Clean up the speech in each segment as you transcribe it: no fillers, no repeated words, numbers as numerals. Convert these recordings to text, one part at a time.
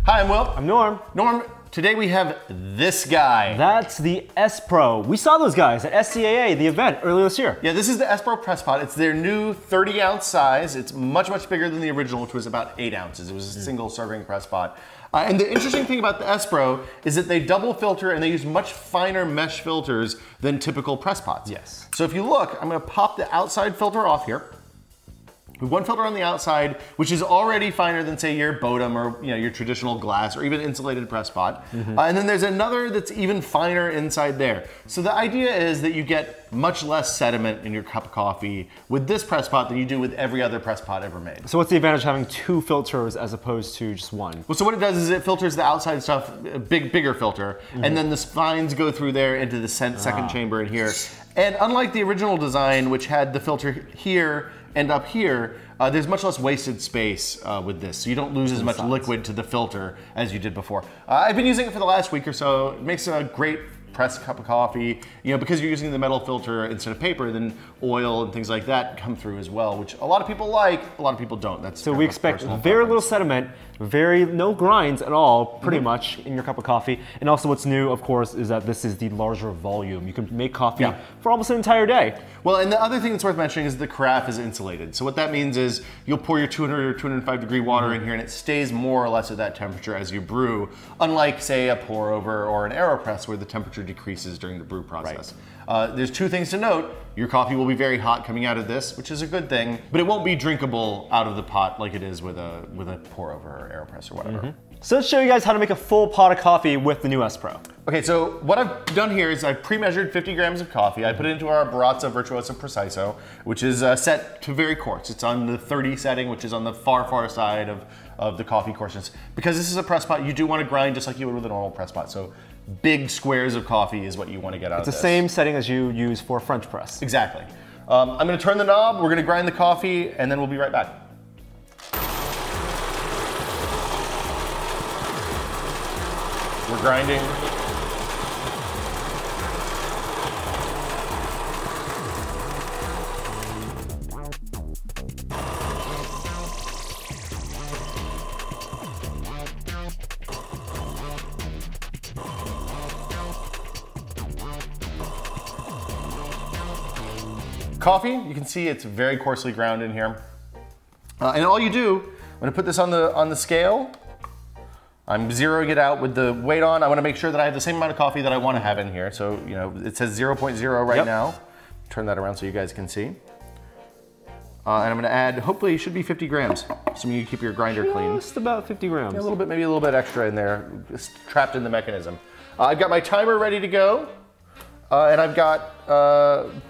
Hi, I'm Will. I'm Norm. Norm, today we have this guy. That's the Espro. We saw those guys at SCAA, the event, earlier this year. Yeah, this is the Espro press pot. It's their new 30-ounce size. It's much, much bigger than the original, which was about 8 ounces. It was a single serving press pot. And the interesting thing about the Espro is that they double filter and they use much finer mesh filters than typical press pots. Yes. So if you look, I'm gonna pop the outside filter off here. We have one filter on the outside, which is already finer than, say, your Bodum or your traditional glass or even insulated press pot. And then there's another that's even finer inside there. So the idea is that you get much less sediment in your cup of coffee with this press pot than you do with every other press pot ever made. So what's the advantage of having 2 filters as opposed to just 1? Well, so what it does is it filters the outside stuff, a bigger filter, and then the fines go through there into the second chamber in here. And unlike the original design, which had the filter here and up here, there's much less wasted space with this. So you don't lose as much liquid to the filter as you did before. I've been using it for the last week or so. It makes a great pressed cup of coffee. Because you're using the metal filter instead of paper, then oil and things like that come through as well, which a lot of people like, a lot of people don't. That's so we expect very little sediment, no grinds at all, pretty much, in your cup of coffee. And also what's new, of course, is that this is the larger volume. You can make coffee for almost an entire day. Well, and the other thing that's worth mentioning is the carafe is insulated. So what that means is you'll pour your 200 or 205 degree water in here and it stays more or less at that temperature as you brew, unlike, say, a pour over or an AeroPress where the temperature decreases during the brew process. There's 2 things to note. Your coffee will be very hot coming out of this, which is a good thing, but it won't be drinkable out of the pot like it is with a pour over or AeroPress or whatever. So let's show you guys how to make a full pot of coffee with the new Espro. Okay, so what I've done here is I've pre-measured 50 grams of coffee. I put it into our Barazza Virtuoso Preciso, which is set to very coarse. It's on the 30 setting, which is on the far side of the coffee coarseness. Because this is a press pot, you do want to grind just like you would with a normal press pot. So big squares of coffee is what you want to get out of this. It's the same setting as you use for French press. Exactly. I'm going to turn the knob, we're going to grind the coffee, and then we'll be right back. We're grinding. Coffee, you can see it's very coarsely ground in here. And all you do, I'm gonna put this on the scale. I'm zeroing it out with the weight on. I wanna make sure that I have the same amount of coffee that I wanna have in here. So, it says 0.0 right now. Turn that around so you guys can see. And I'm gonna add, hopefully it should be 50 grams, assuming you keep your grinder clean. Just about 50 grams. Yeah, a little bit, maybe a little bit extra in there, just trapped in the mechanism. I've got my timer ready to go. And I've got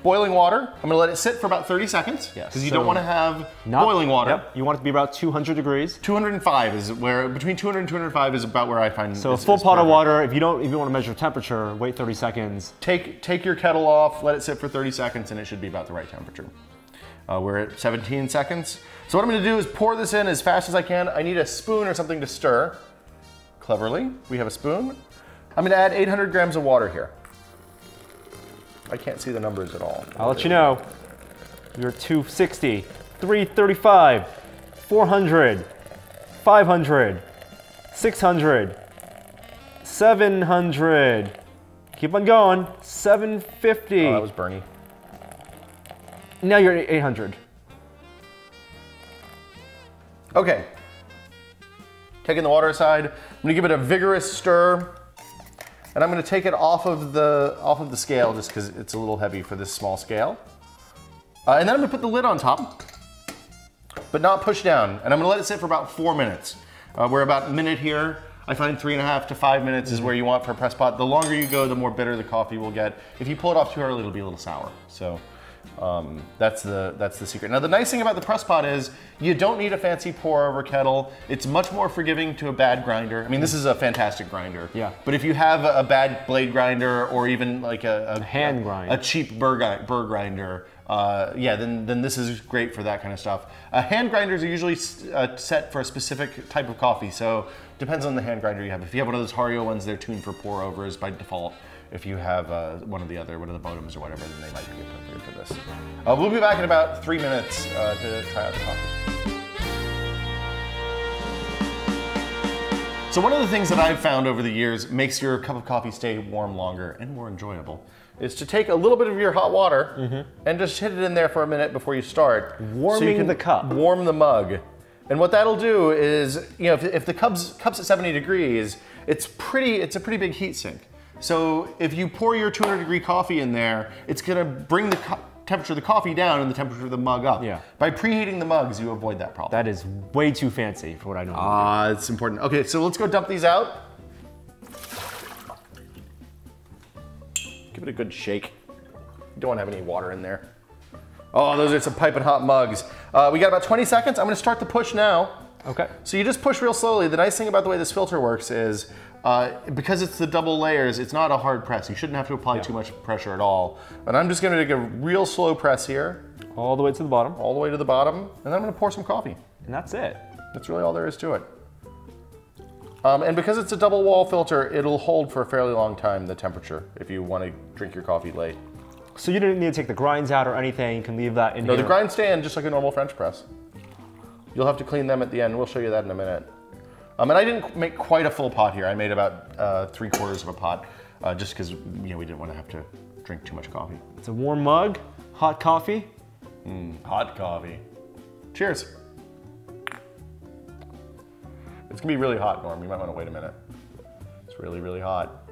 boiling water. I'm gonna let it sit for about 30 seconds. Yes. Because you don't wanna have boiling water. Yep, you want it to be about 200 degrees. 205 is where, between 200 and 205 is about where I find So a full pot of water, if you wanna measure temperature, wait 30 seconds. Take your kettle off, let it sit for 30 seconds, and it should be about the right temperature. We're at 17 seconds. So what I'm gonna do is pour this in as fast as I can. I need a spoon or something to stir. Cleverly, we have a spoon. I'm gonna add 800 grams of water here. I can't see the numbers at all. I'll let you know. You're 260, 335, 400, 500, 600, 700. Keep on going. 750. Oh, that was Bernie. Now you're at 800. Okay. Taking the water aside, I'm gonna give it a vigorous stir. And I'm going to take it off of the scale just because it's a little heavy for this small scale. And then I'm going to put the lid on top, but not push down. And I'm going to let it sit for about 4 minutes. We're about a minute here. I find 3.5 to 5 minutes is where you want for a press pot. The longer you go, the more bitter the coffee will get. If you pull it off too early, it'll be a little sour. So that's the secret. Now the nice thing about the press pot is you don't need a fancy pour over kettle. It's much more forgiving to a bad grinder. I mean, this is a fantastic grinder. Yeah. But if you have a bad blade grinder or even like a hand grind, a cheap burr grinder, then this is great for that kind of stuff. Hand grinders are usually set for a specific type of coffee, so depends on the hand grinder you have. If you have one of those Hario ones, they're tuned for pour overs by default. If you have one of the Bodums or whatever, then they might be appropriate for this. We'll be back in about 3 minutes to try out the coffee. So one of the things that I've found over the years makes your cup of coffee stay warm longer and more enjoyable is to take a little bit of your hot water and just hit it in there for a minute before you start. Warming so you can the cup. Warm the mug. And what that'll do is, you know, if the cup's at 70 degrees, it's a pretty big heat sink. So if you pour your 200-degree coffee in there, it's gonna bring the temperature of the coffee down and the temperature of the mug up. Yeah. By preheating the mugs, you avoid that problem. That is way too fancy for what I know. It's important. Okay, so let's go dump these out. Give it a good shake. You don't want to have any water in there. Oh, those are some piping hot mugs. We got about 20 seconds. I'm gonna start the push now. Okay. So you just push real slowly. The nice thing about the way this filter works is, because it's the double layers, it's not a hard press. You shouldn't have to apply too much pressure at all. But I'm just gonna take a real slow press here. All the way to the bottom. All the way to the bottom. And then I'm gonna pour some coffee. And that's it. That's really all there is to it. And because it's a double wall filter, it'll hold for a fairly long time, the temperature, if you want to drink your coffee late. So you didn't need to take the grinds out or anything. You can leave that in here. No, the grinds stay in just like a normal French press. You'll have to clean them at the end. We'll show you that in a minute. And I didn't make quite a full pot here. I made about 3/4 of a pot, just because we didn't want to have to drink too much coffee. It's a warm mug, hot coffee. Hot coffee. Cheers. It's gonna be really hot, Norm. You might want to wait a minute. It's really, really hot.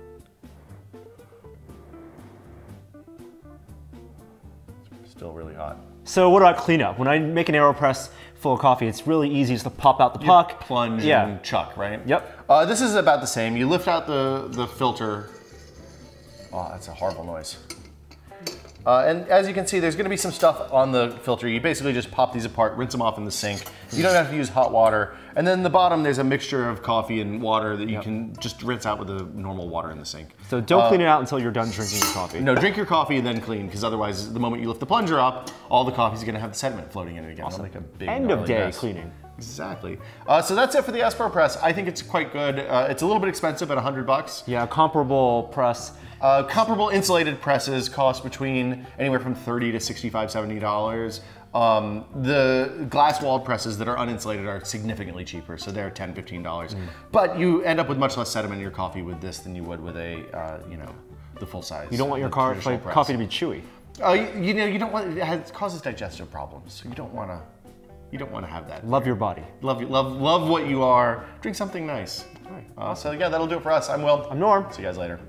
It's still really hot. So what about cleanup? When I make an AeroPress full of coffee, it's really easy just to pop out the puck. Plunge and chuck, right? Yep. This is about the same. You lift out the filter. Oh, that's a horrible noise. And as you can see, there's gonna be some stuff on the filter. You basically just pop these apart, rinse them off in the sink. You don't have to use hot water. And then the bottom, there's a mixture of coffee and water that you can just rinse out with the normal water in the sink. So don't clean it out until you're done drinking your coffee. No, drink your coffee and then clean, because otherwise, the moment you lift the plunger up, all the coffee's gonna have the sediment floating in it again. Awesome. It'll make a big End of day mess. cleaning. Exactly. So that's it for the Espro press. I think it's quite good. It's a little bit expensive at $100. Yeah, comparable press. Comparable insulated presses cost between anywhere from $30 to $65, $70. The glass walled presses that are uninsulated are significantly cheaper, so they're $10, $15. But you end up with much less sediment in your coffee with this than you would with a, the full size. You don't want your coffee to be chewy. You don't want it causes digestive problems, so you don't want to have that. Love your body. Love what you are. Drink something nice. All right. So yeah, that'll do it for us. I'm Will. I'm Norm. See you guys later.